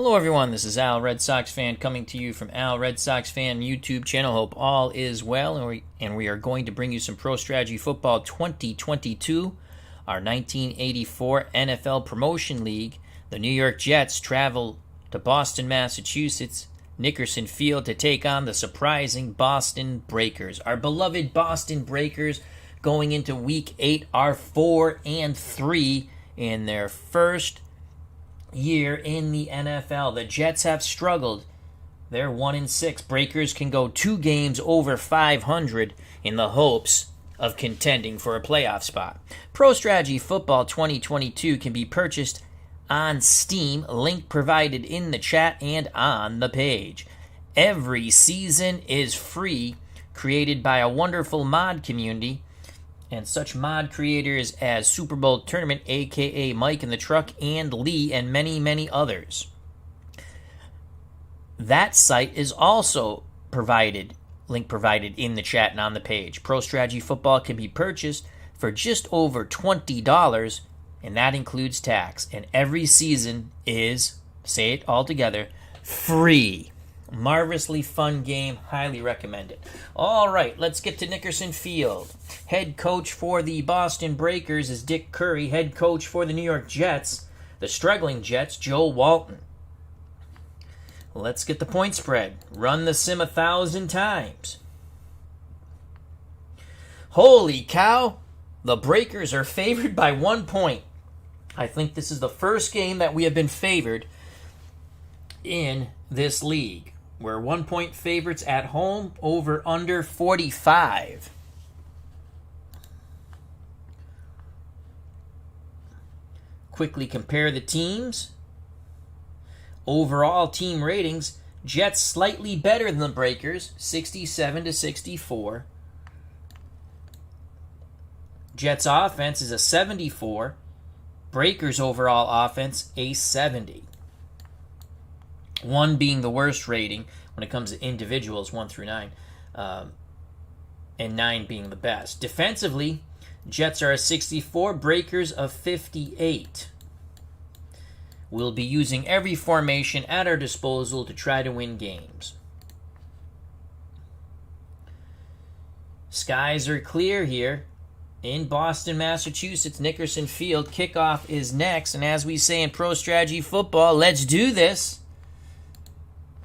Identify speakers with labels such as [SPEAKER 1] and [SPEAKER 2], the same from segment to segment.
[SPEAKER 1] Hello everyone, this is Al Red Sox Fan coming to you from Al Red Sox Fan YouTube channel. Hope all is well, and we are going to bring you some Pro Strategy Football 2022, our 1984 NFL Promotion League. The New York Jets travel to Boston, Massachusetts, Nickerson Field to take on the surprising Boston Breakers. Our beloved Boston Breakers going into Week 8 are 4-3 in their first year in the NFL. The Jets have struggled. They're 1-6. Breakers can go 2 games over 500 in the hopes of contending for a playoff spot. Pro Strategy Football 2022 can be purchased on Steam, link provided in the chat and on the page. Every season is free, created by a wonderful mod community and such mod creators as Super Bowl Tournament, aka Mike in the Truck, and Lee, and many, many others. That site is also link provided in the chat and on the page. Pro Strategy Football can be purchased for just over $20, and that includes tax. And every season is, say it all together, free. Marvelously fun game. Highly recommend it. All right, let's get to Nickerson Field. Head coach for the Boston Breakers is Dick Curry. Head coach for the New York Jets, the struggling Jets, Joe Walton. Let's get the point spread. Run the sim 1,000 times. Holy cow! The Breakers are favored by 1 point. I think this is the first game that we have been favored in this league. We're 1 point favorites at home, over under 45. Quickly compare the teams. Overall team ratings, Jets slightly better than the Breakers, 67-64. Jets offense is a 74. Breakers overall offense, a 70. 1 being the worst rating when it comes to individuals, 1 through 9, and 9 being the best. Defensively, Jets are a 64, Breakers a 58. We'll be using every formation at our disposal to try to win games. Skies are clear here in Boston, Massachusetts, Nickerson Field. Kickoff is next, and as we say in Pro Strategy Football, let's do this.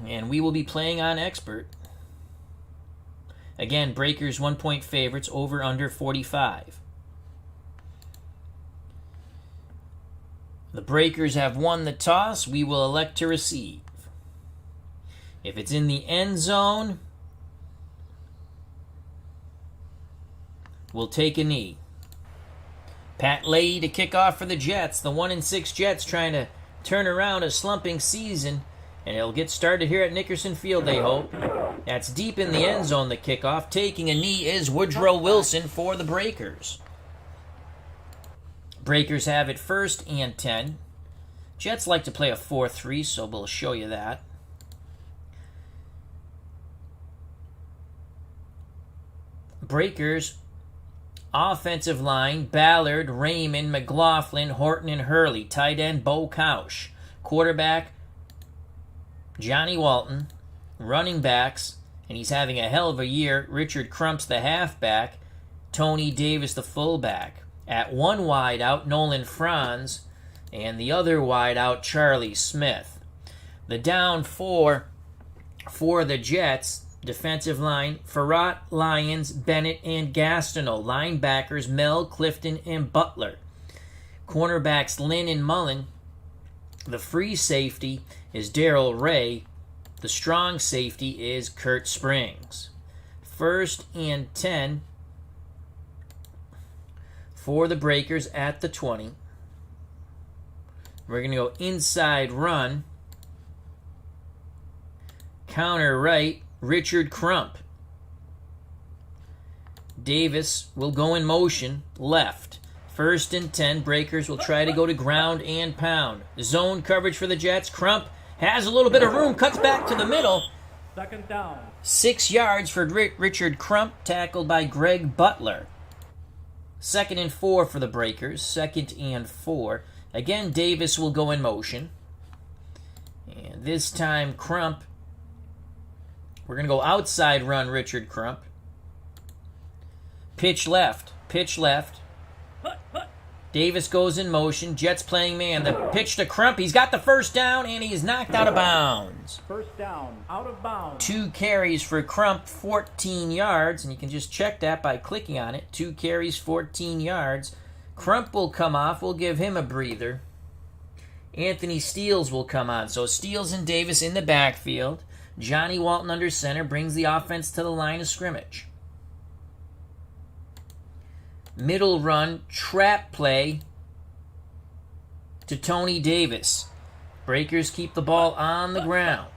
[SPEAKER 1] And we will be playing on Expert. Again, Breakers 1 point favorites, over under 45. The Breakers have won the toss. We will elect to receive. If it's in the end zone, we'll take a knee. Pat Leahy to kick off for the Jets. The 1-6 Jets trying to turn around a slumping season. And it'll get started here at Nickerson Field, they hope. That's deep in the end zone, the kickoff. Taking a knee is Woodrow Wilson for the Breakers. Breakers have it 1st and 10. Jets like to play a 4-3, so we'll show you that. Breakers, offensive line, Ballard, Raymond, McLaughlin, Horton, and Hurley. Tight end, Bo Kausch. Quarterback, Johnny Walton. Running backs, and he's having a hell of a year, Richard Crumps, the halfback, Tony Davis, the fullback. At one wide out, Nolan Franz, and the other wide out, Charlie Smith. The down 4 for the Jets, defensive line, Farrat, Lyons, Bennett, and Gastineau. Linebackers, Mel, Clifton, and Butler. Cornerbacks, Lynn and Mullen. The free safety is Darrell Ray. The strong safety is Kurt Springs. 1st and 10 for the Breakers at the 20. We're going to go inside run. Counter right, Richard Crump. Davis will go in motion left. 1st and 10, Breakers will try to go to ground and pound. Zone coverage for the Jets. Crump has a little bit of room, cuts back to the middle.
[SPEAKER 2] 2nd down.
[SPEAKER 1] 6 yards for Richard Crump, tackled by Greg Butler. 2nd and 4 for the Breakers. 2nd and 4. Again, Davis will go in motion. And this time, Crump. We're going to go outside run, Richard Crump. Pitch left. Pitch left. Davis goes in motion. Jets playing man. The pitch to Crump. He's got the first down, and he's knocked out of bounds.
[SPEAKER 2] First down, out of bounds.
[SPEAKER 1] 2 carries for Crump, 14 yards. And you can just check that by clicking on it. 2 carries, 14 yards. Crump will come off. We'll give him a breather. Anthony Steele will come on. So Steele and Davis in the backfield. Johnny Walton under center brings the offense to the line of scrimmage. Middle run, trap play to Tony Davis. Breakers keep the ball on the ground.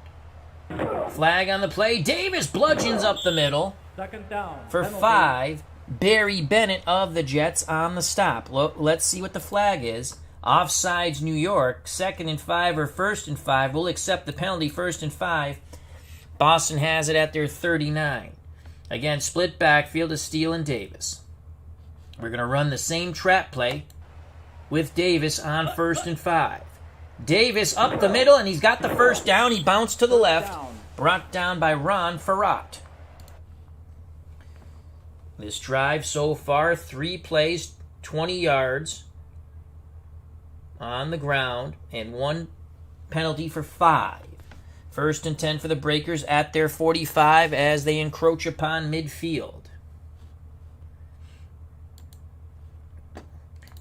[SPEAKER 1] Flag on the play. Davis bludgeons up the middle.
[SPEAKER 2] Second down.
[SPEAKER 1] For
[SPEAKER 2] Penalty.
[SPEAKER 1] 5. Barry Bennett of the Jets on the stop. Let's see what the flag is. Offsides New York. 2nd and 5 or 1st and 5. We'll accept the penalty 1st and 5. Boston has it at their 39. Again, split backfield to Steele and Davis. We're going to run the same trap play with Davis on 1st and 5. Davis up the middle, and he's got the first down. He bounced to the left. Brought down by Ron Farrat. This drive so far, 3 plays, 20 yards on the ground, and 1 penalty for 5. 1st and 10 for the Breakers at their 45 as they encroach upon midfield.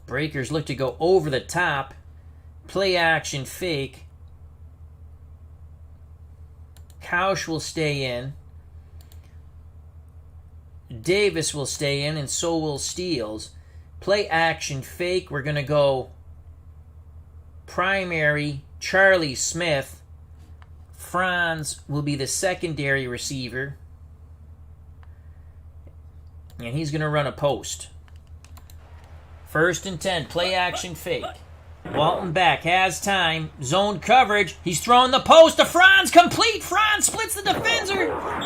[SPEAKER 1] Breakers look to go over the top. Play action fake. Kausch will stay in. Davis will stay in, and so will Steele. Play action fake. We're going to go primary Charlie Smith. Franz will be the secondary receiver. And he's going to run a post. 1st and 10. Play action fake. Walton back. Has time. Zone coverage. He's throwing the post to Franz. Complete. Franz splits the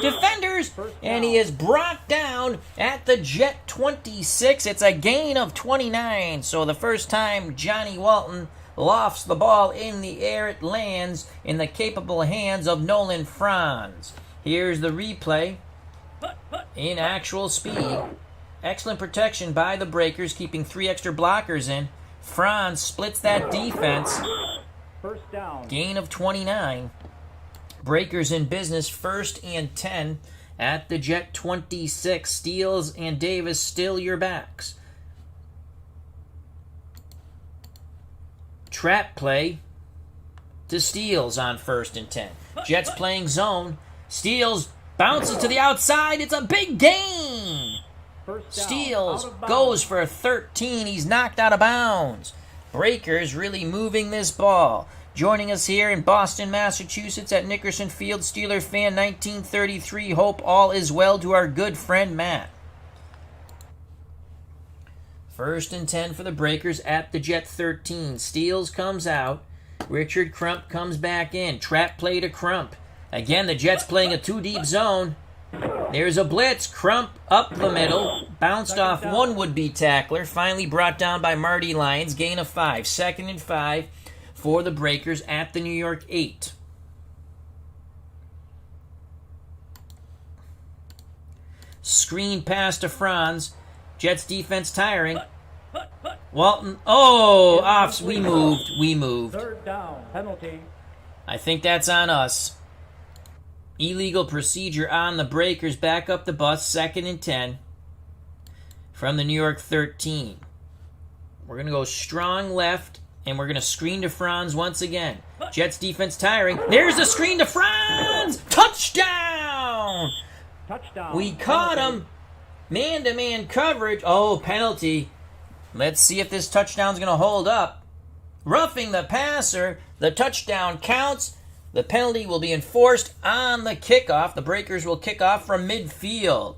[SPEAKER 1] defenders. And he is brought down at the Jet 26. It's a gain of 29. So the first time Johnny Walton lofts the ball in the air, it lands in the capable hands of Nolan Franz. Here's the replay in actual speed. Excellent protection by the Breakers, keeping 3 extra blockers in. Franz splits that defense.
[SPEAKER 2] First down.
[SPEAKER 1] Gain of 29. Breakers in business, 1st and 10 at the Jet 26. Steele and Davis still your backs. Trap play to Steele on 1st and 10. Jets playing zone. Steele bounces to the outside. It's a big gain. Steele goes for 13. He's knocked out of bounds. Breakers really moving this ball. Joining us here in Boston, Massachusetts at Nickerson Field, Steeler fan 1933. Hope all is well to our good friend Matt. 1st and 10 for the Breakers at the Jet 13. Steele comes out. Richard Crump comes back in. Trap play to Crump. Again, the Jets playing a 2-deep zone. There's a blitz. Crump up the middle. Bounced off one would-be tackler. Finally brought down by Marty Lyons. Gain of 5. 2nd and 5 for the Breakers at the New York 8. Screen pass to Franz. Jets defense tiring. Walton. Oh, offs. We moved.
[SPEAKER 2] 3rd down. Penalty.
[SPEAKER 1] I think that's on us. Illegal procedure on the Breakers. Back up the bus. 2nd and 10 from the New York 13. We're going to go strong left, and we're going to screen to Franz once again. Jets defense tiring. There's the screen to Franz. Touchdown!
[SPEAKER 2] Touchdown.
[SPEAKER 1] We caught him. Man-to-man coverage. Oh, penalty. Let's see if this touchdown's going to hold up. Roughing the passer. The touchdown counts. The penalty will be enforced on the kickoff. The Breakers will kick off from midfield.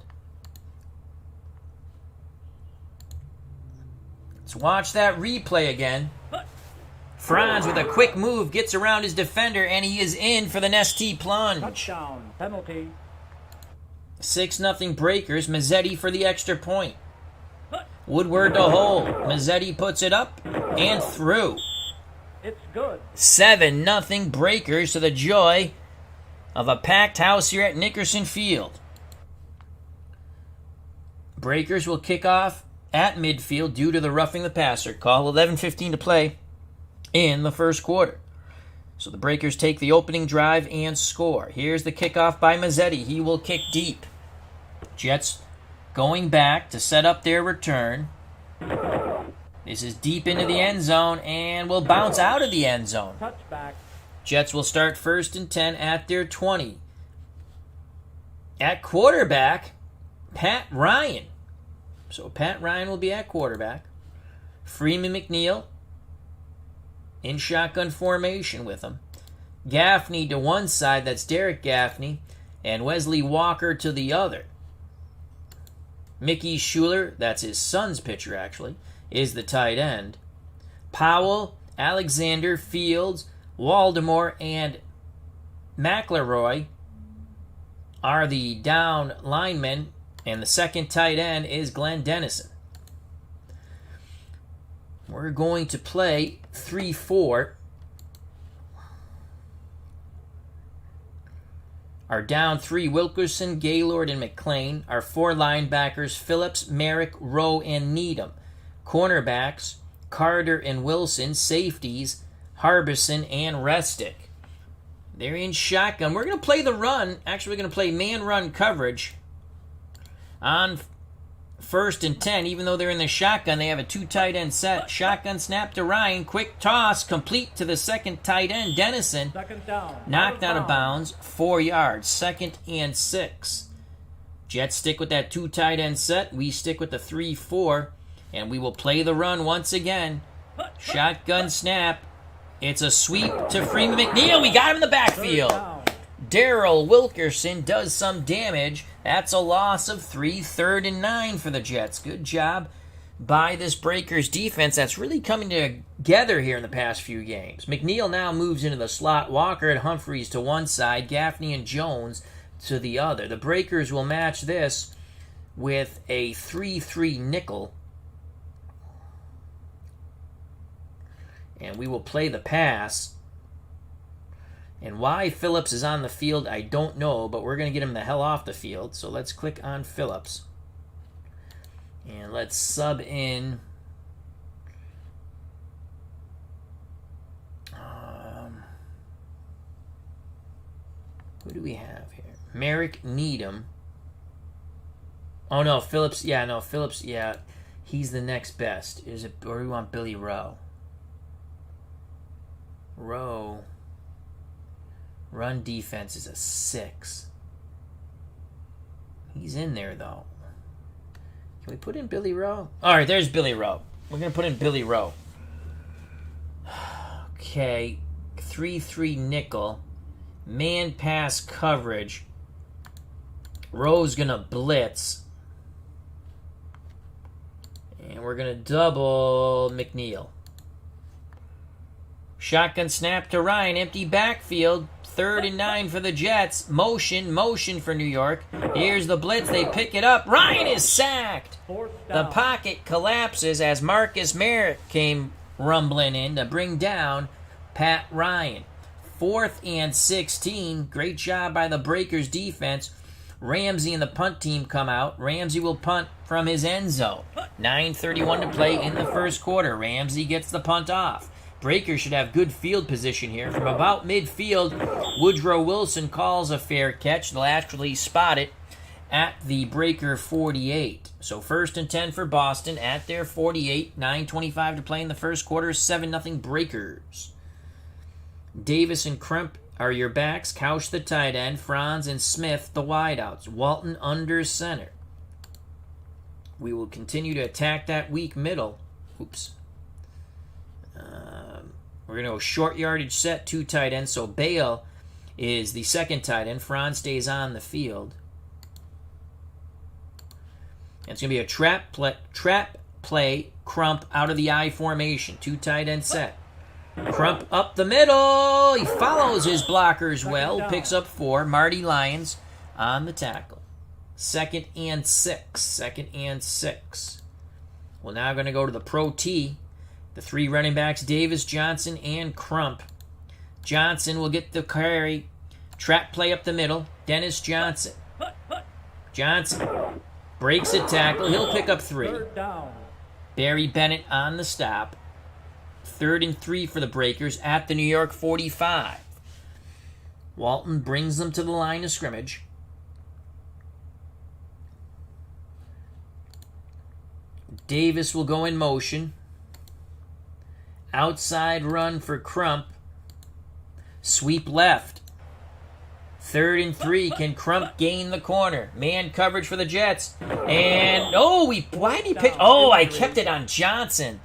[SPEAKER 1] Let's watch that replay again. Franz with a quick move gets around his defender, and he is in for the Nestea plunge.
[SPEAKER 2] Touchdown. Penalty.
[SPEAKER 1] 6-0 Breakers. Mazzetti for the extra point. Woodward to hold. Mazzetti puts it up and through.
[SPEAKER 2] It's good.
[SPEAKER 1] 7-0 Breakers to the joy of a packed house here at Nickerson Field. Breakers will kick off at midfield due to the roughing the passer call. 11:15 to play in the first quarter. So the Breakers take the opening drive and score. Here's the kickoff by Mazzetti. He will kick deep. Jets going back to set up their return. This is deep into the end zone and will bounce out of the end zone.
[SPEAKER 2] Touchback.
[SPEAKER 1] Jets will start 1st and 10 at their 20. At quarterback, Pat Ryan. So Pat Ryan will be at quarterback. Freeman McNeil in shotgun formation with him. Gaffney to one side, that's Derek Gaffney, and Wesley Walker to the other. Mickey Schuler, that's his son's pitcher actually, is the tight end. Powell, Alexander, Fields, Waldemore, and McElroy are the down linemen, and the second tight end is Glenn Dennison. We're going to play 3-4. Our down 3, Wilkerson, Gaylord, and McLean. Our 4 linebackers, Phillips, Merrick, Rowe, and Needham. Cornerbacks, Carter and Wilson. Safeties, Harbison and Restick. They're in shotgun. We're going to play the run. Actually, we're going to play man-run coverage on 1st and 10. Even though they're in the shotgun, they have a 2 tight end set. Shotgun snap to Ryan. Quick toss, complete to the second tight end, Dennison.
[SPEAKER 2] Second down.
[SPEAKER 1] Knocked out of bounds, 4 yards. 2nd and 6. Jets stick with that 2 tight end set. We stick with the 3-4. And we will play the run once again. Shotgun snap. It's a sweep to Freeman McNeil. We got him in the backfield. Darrell Wilkerson does some damage. That's a loss of 3. 3rd and 9 for the Jets. Good job by this Breakers defense that's really coming together here in the past few games. McNeil now moves into the slot. Walker and Humphreys to one side. Gaffney and Jones to the other. The Breakers will match this with a 3-3 nickel. And we will play the pass. And why Phillips is on the field, I don't know, but we're going to get him the hell off the field. So let's click on Phillips. And let's sub in who do we have here? Merrick Needham. Oh no, Phillips. Yeah, no, Phillips. Yeah, he's the next best. Is it, or do we want Billy Rowe? Rowe. Run defense is a 6. He's in there though. Can we put in Billy Rowe? All right, there's Billy Rowe. We're gonna put in Billy Rowe. Okay, 3-3 nickel, man pass coverage. Rowe's gonna blitz, and we're gonna double McNeil. Shotgun snap to Ryan, empty backfield. 3rd and 9 for the Jets. Motion for New York. Here's the blitz. They pick it up. Ryan is sacked. The pocket collapses as Marcus Merritt came rumbling in to bring down Pat Ryan. 4th and 16. Great job by the Breakers defense. Ramsey and the punt team come out. Ramsey will punt from his end zone. 9:31 to play in the first quarter. Ramsey gets the punt off. Breakers should have good field position here. From about midfield, Woodrow Wilson calls a fair catch. They'll actually spot it at the Breaker 48. So 1st and 10 for Boston at their 48. 9:25 to play in the first quarter. 7-0 Breakers. Davis and Crump are your backs. Couch the tight end. Franz and Smith the wideouts. Walton under center. We will continue to attack that weak middle. Oops. We're going to go short yardage set, 2 tight ends. So Bale is the second tight end. Franz stays on the field. And it's going to be a trap play, Crump out of the I formation. 2 tight end set. Crump up the middle. He follows his blockers well. Picks up 4. Marty Lyons on the tackle. 2nd and 6. 2nd and 6. We're now going to go to the Pro T. The 3 running backs, Davis, Johnson, and Crump Johnson will get the carry. Trap play up the middle. Dennis Johnson. Johnson breaks a tackle. He'll pick up 3.
[SPEAKER 2] Third down.
[SPEAKER 1] Barry Bennett on the stop. 3rd and 3 for the Breakers at the New York 45. Walton brings them to the line of scrimmage. Davis will go in motion. Outside run for Crump. Sweep left. 3rd and 3. Can Crump gain the corner? Man coverage for the Jets. And, why did he pick? I kept it on Johnson.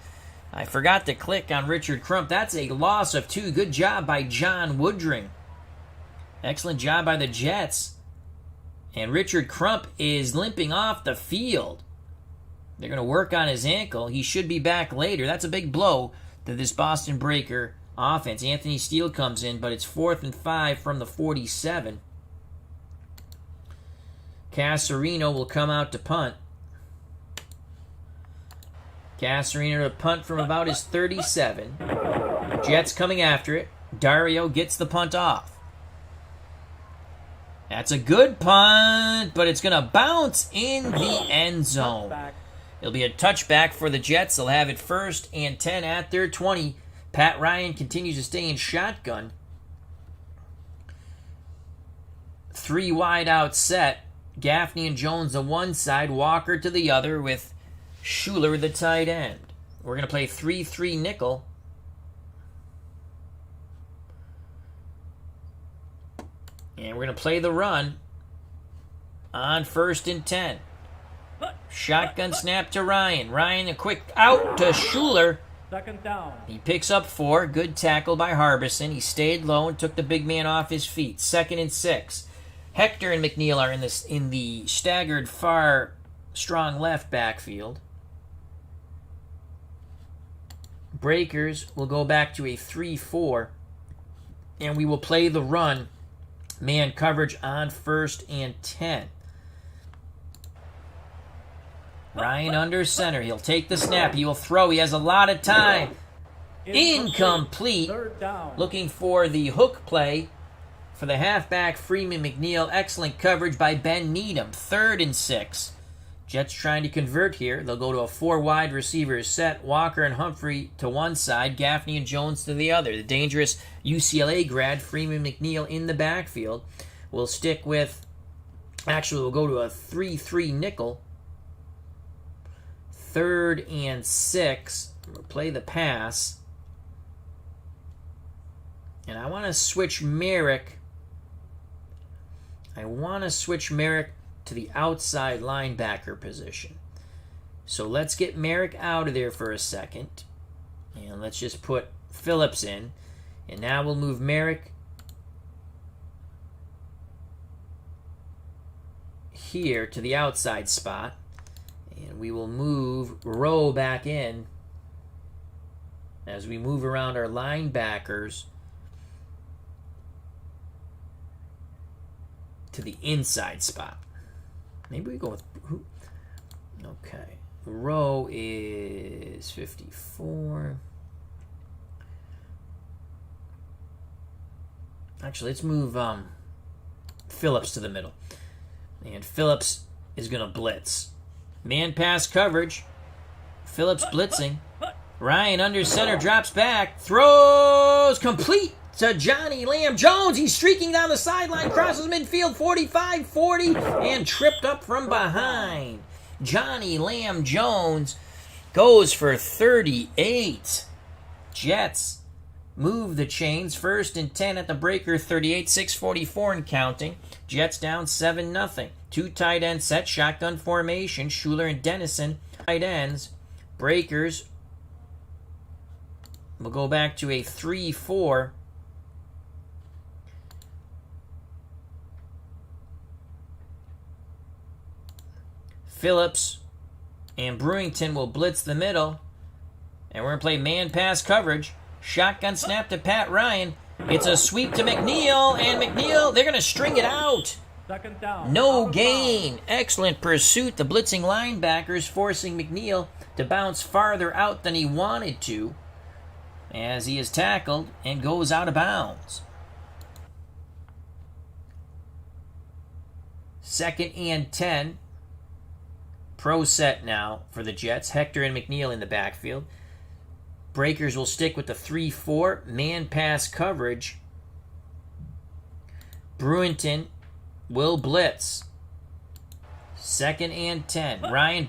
[SPEAKER 1] I forgot to click on Richard Crump. That's a loss of 2. Good job by John Woodring. Excellent job by the Jets. And Richard Crump is limping off the field. They're going to work on his ankle. He should be back later. That's a big blow to this Boston Breaker offense. Anthony Steele comes in, but it's 4th and 5 from the 47. Casarino will come out to punt. Casarino to punt from about his 37. Jets coming after it. Dario gets the punt off. That's a good punt, but it's going to bounce in the end zone. It'll be a touchback for the Jets. They'll have it 1st and 10 at their 20. Pat Ryan continues to stay in shotgun. 3 wide out set. Gaffney and Jones on one side, Walker to the other with Schuler the tight end. We're going to play 3-3 nickel. And we're going to play the run on 1st and 10. Shotgun snap to Ryan. Ryan a quick out to Schuler.
[SPEAKER 2] 2nd down.
[SPEAKER 1] He picks up 4. Good tackle by Harbison. He stayed low and took the big man off his feet. 2nd and 6. Hector and McNeil are in the staggered far strong left backfield. Breakers will go back to a 3-4. And we will play the run. Man coverage on 1st and 10. Ryan under center. He'll take the snap. He will throw. He has a lot of time. Incomplete.
[SPEAKER 2] 3rd down.
[SPEAKER 1] Looking for the hook play for the halfback Freeman McNeil. Excellent coverage by Ben Needham. 3rd and 6. Jets trying to convert here. They'll go to a 4 wide receiver set. Walker and Humphrey to one side. Gaffney and Jones to the other. The dangerous UCLA grad Freeman McNeil in the backfield. We'll stick with... Actually, we'll go to a 3-3 nickel. 3rd and 6. We'll play the pass. And I want to switch Merrick. To the outside linebacker position. So let's get Merrick out of there for a second. And let's just put Phillips in. And now we'll move Merrick here to the outside spot. And we will move Rowe back in as we move around our linebackers to the inside spot. Maybe we go with who? Okay. Rowe is 54. Actually, let's move Phillips to the middle. And Phillips is going to blitz. Man pass coverage. Phillips blitzing. Ryan under center, drops back, throws complete to Johnny Lamb Jones. He's streaking down the sideline, crosses midfield, 45, 40, and tripped up from behind. Johnny Lamb Jones goes for 38. Jets move the chains. 1st and 10 at the breaker, 38, 6:44 and counting. Jets down 7-0. 2 tight end set, shotgun formation. Schuler and Dennison, tight ends. Breakers will go back to a 3-4. Phillips and Brewington will blitz the middle. And we're going to play man pass coverage. Shotgun snap to Pat Ryan. It's a sweep to McNeil. And McNeil, they're going to string it out.
[SPEAKER 2] 2nd down.
[SPEAKER 1] No gain. Excellent pursuit. The blitzing linebackers forcing McNeil to bounce farther out than he wanted to. as he is tackled and goes out of bounds. 2nd and 10. Pro set now for the Jets. Hector and McNeil in the backfield. Breakers will stick with the 3-4 man pass coverage. Bruinton will blitz. 2nd and 10. Ryan